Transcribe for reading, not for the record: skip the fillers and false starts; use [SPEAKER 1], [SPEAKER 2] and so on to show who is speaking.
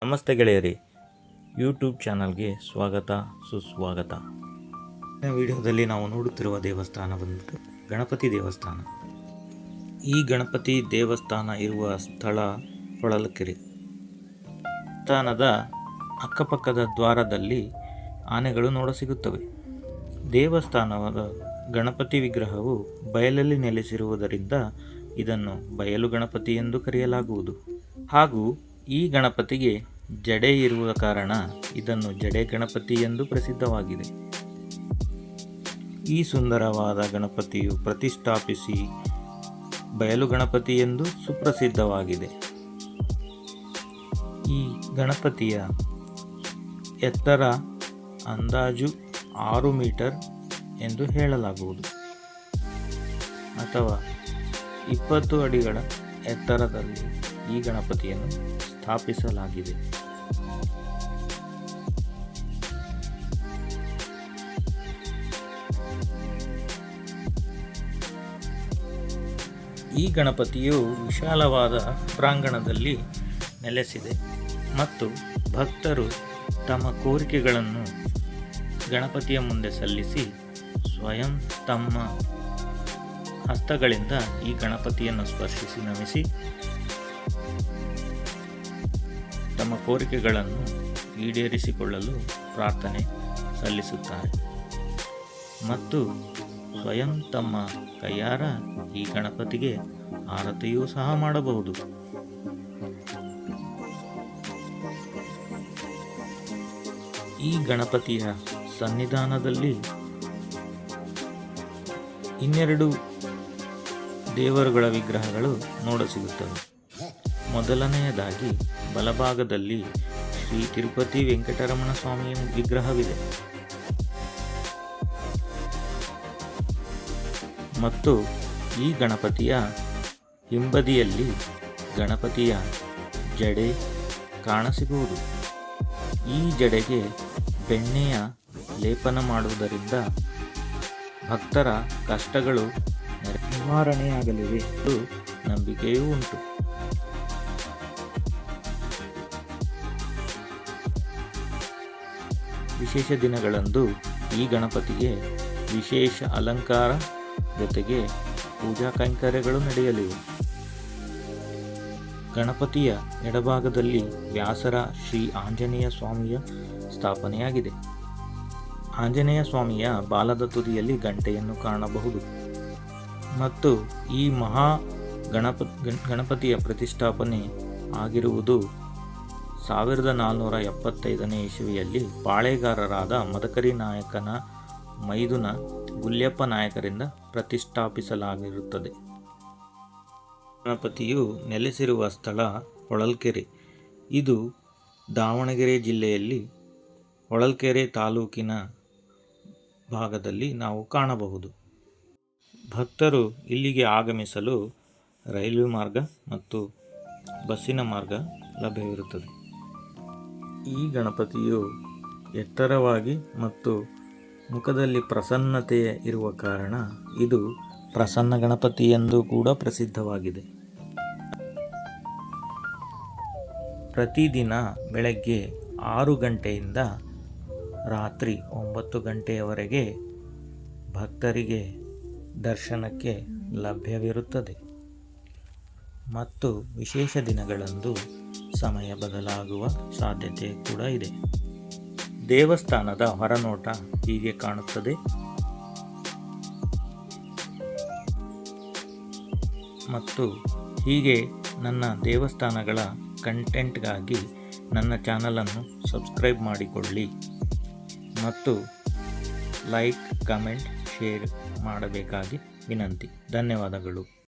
[SPEAKER 1] ನಮಸ್ತೆ ಗೆಳೆಯರಿ, ಯೂಟ್ಯೂಬ್ ಚಾನಲ್ಗೆ ಸ್ವಾಗತ ಸುಸ್ವಾಗತ. ಈ ವಿಡಿಯೋದಲ್ಲಿ ನಾವು ನೋಡುತ್ತಿರುವ ದೇವಸ್ಥಾನ ಬಂದು ಗಣಪತಿ ದೇವಸ್ಥಾನ. ಈ ಗಣಪತಿ ದೇವಸ್ಥಾನ ಇರುವ ಸ್ಥಳ ಹೊಳಲ್ಕೆರೆ. ದೇವಸ್ಥಾನದ ಅಕ್ಕಪಕ್ಕದ ದ್ವಾರದಲ್ಲಿ ಆನೆಗಳು ನೋಡಸಿಗುತ್ತವೆ. ದೇವಸ್ಥಾನದ ಗಣಪತಿ ವಿಗ್ರಹವು ಬಯಲಲ್ಲಿ ನೆಲೆಸಿರುವುದರಿಂದ ಇದನ್ನು ಬಯಲು ಗಣಪತಿ ಎಂದು ಕರೆಯಲಾಗುವುದು. ಹಾಗೂ ಈ ಗಣಪತಿಗೆ ಜಡೆ ಇರುವ ಕಾರಣ ಇದನ್ನು ಜಡೆ ಗಣಪತಿ ಎಂದು ಪ್ರಸಿದ್ಧವಾಗಿದೆ. ಈ ಸುಂದರವಾದ ಗಣಪತಿಯು ಪ್ರತಿಷ್ಠಾಪಿಸಿ ಬಯಲು ಗಣಪತಿ ಎಂದು ಸುಪ್ರಸಿದ್ಧವಾಗಿದೆ. ಈ ಗಣಪತಿಯ ಎತ್ತರ ಅಂದಾಜು 6 ಮೀಟರ್ ಎಂದು ಹೇಳಲಾಗುವುದು, ಅಥವಾ 20 ಅಡಿಗಳ ಎತ್ತರದಲ್ಲಿ ಈ ಗಣಪತಿಯನ್ನು ಸ್ಥಾಪಿಸಲಾಗಿದೆ. ಈ ಗಣಪತಿಯು ವಿಶಾಲವಾದ ಪ್ರಾಂಗಣದಲ್ಲಿ ನೆಲೆಸಿದೆ ಮತ್ತು ಭಕ್ತರು ತಮ್ಮ ಕೋರಿಕೆಗಳನ್ನು ಗಣಪತಿಯ ಮುಂದೆ ಸಲ್ಲಿಸಿ ಸ್ವಯಂ ತಮ್ಮ ಹಸ್ತಗಳಿಂದ ಈ ಗಣಪತಿಯನ್ನು ಸ್ಪರ್ಶಿಸಿ ನಮಿಸಿ ತಮ್ಮ ಕೋರಿಕೆಗಳನ್ನು ಈಡೇರಿಸಿಕೊಳ್ಳಲು ಪ್ರಾರ್ಥನೆ ಸಲ್ಲಿಸುತ್ತಾರೆ ಮತ್ತು ಸ್ವಯಂ ತಮ್ಮ ಕೈಯಾರ ಈ ಗಣಪತಿಗೆ ಆರತಿಯೂ ಸಹ ಮಾಡಬಹುದು. ಈ ಗಣಪತಿಯ ಸನ್ನಿಧಾನದಲ್ಲಿ 12 ದೇವರುಗಳ ವಿಗ್ರಹಗಳು ನೋಡಸಿಗುತ್ತವೆ. ಮೊದಲನೆಯದಾಗಿ ಬಲಭಾಗದಲ್ಲಿ ಶ್ರೀ ತಿರುಪತಿ ವೆಂಕಟರಮಣ ಸ್ವಾಮಿಯ ವಿಗ್ರಹವಿದೆ ಮತ್ತು ಈ ಗಣಪತಿಯ ಹಿಂಬದಿಯಲ್ಲಿ ಗಣಪತಿಯ ಜಡೆ ಕಾಣಸಿಗುವುದು. ಈ ಜಡೆಗೆ ಬೆಣ್ಣೆಯ ಲೇಪನ ಮಾಡುವುದರಿಂದ ಭಕ್ತರ ಕಷ್ಟಗಳು ನಿವಾರಣೆಯಾಗಲಿವೆ ಎಂದು ನಂಬಿಕೆಯೂ ಉಂಟು. ವಿಶೇಷ ದಿನಗಳಂದು ಈ ಗಣಪತಿಗೆ ವಿಶೇಷ ಅಲಂಕಾರ ಜೊತೆಗೆ ಪೂಜಾ ಕೈಂಕರ್ಯಗಳು ನಡೆಯಲಿವೆ. ಗಣಪತಿಯ ಎಡಭಾಗದಲ್ಲಿ ವ್ಯಾಸರ ಶ್ರೀ ಆಂಜನೇಯ ಸ್ವಾಮಿಯ ಸ್ಥಾಪನೆಯಾಗಿದೆ. ಆಂಜನೇಯ ಸ್ವಾಮಿಯ ಬಾಲದ ತುದಿಯಲ್ಲಿ ಗಂಟೆಯನ್ನು ಕಾಣಬಹುದು ಮತ್ತು ಈ ಮಹಾ ಗಣಪತಿಯ ಪ್ರತಿಷ್ಠಾಪನೆ ಆಗಿರುವುದು 1475ನೇ ಇಸವಿಯಲ್ಲಿ ಪಾಳೆಗಾರರಾದ ಮದಕರಿ ನಾಯಕನ ಮೈದುನ ಗುಲ್ಯಪ್ಪ ನಾಯಕರಿಂದ ಪ್ರತಿಷ್ಠಾಪಿಸಲಾಗಿರುತ್ತದೆ. ಗಣಪತಿಯು ನೆಲೆಸಿರುವ ಸ್ಥಳ ಹೊಳಲ್ಕೆರೆ. ಇದು ದಾವಣಗೆರೆ ಜಿಲ್ಲೆಯಲ್ಲಿ ಹೊಳಲ್ಕೆರೆ ತಾಲೂಕಿನ ಭಾಗದಲ್ಲಿ ನಾವು ಕಾಣಬಹುದು. ಭಕ್ತರು ಇಲ್ಲಿಗೆ ಆಗಮಿಸಲು ರೈಲ್ವೆ ಮಾರ್ಗ ಮತ್ತು ಬಸ್ಸಿನ ಮಾರ್ಗ ಲಭ್ಯವಿರುತ್ತದೆ. ಈ ಗಣಪತಿಯು ಎತ್ತರವಾಗಿ ಮತ್ತು ಮುಖದಲ್ಲಿ ಪ್ರಸನ್ನತೆ ಇರುವ ಕಾರಣ ಇದು ಪ್ರಸನ್ನ ಗಣಪತಿ ಎಂದು ಕೂಡ ಪ್ರಸಿದ್ಧವಾಗಿದೆ. ಪ್ರತಿದಿನ ಬೆಳಗ್ಗೆ 6 ಗಂಟೆಯಿಂದ ರಾತ್ರಿ 9 ಗಂಟೆಯವರೆಗೆ ಭಕ್ತರಿಗೆ ದರ್ಶನಕ್ಕೆ ಲಭ್ಯವಿರುತ್ತದೆ ಮತ್ತು ವಿಶೇಷ ದಿನಗಳಂದು ಸಮಯ ಬದಲಾಗುವ ಸಾಧ್ಯತೆ ಕೂಡ ಇದೆ. ದೇವಸ್ಥಾನದ ಹೊರನೋಟ ಹೀಗೆ ಕಾಣುತ್ತದೆ ಮತ್ತು ಹೀಗೆ ನನ್ನ ದೇವಸ್ಥಾನಗಳ ಕಂಟೆಂಟ್ಗಾಗಿ ನನ್ನ ಚಾನಲನ್ನು ಸಬ್ಸ್ಕ್ರೈಬ್ ಮಾಡಿಕೊಳ್ಳಿ ಮತ್ತು ಲೈಕ್, ಕಮೆಂಟ್, ಶೇರ್ ಮಾಡಬೇಕಾಗಿ ವಿನಂತಿ. ಧನ್ಯವಾದಗಳು.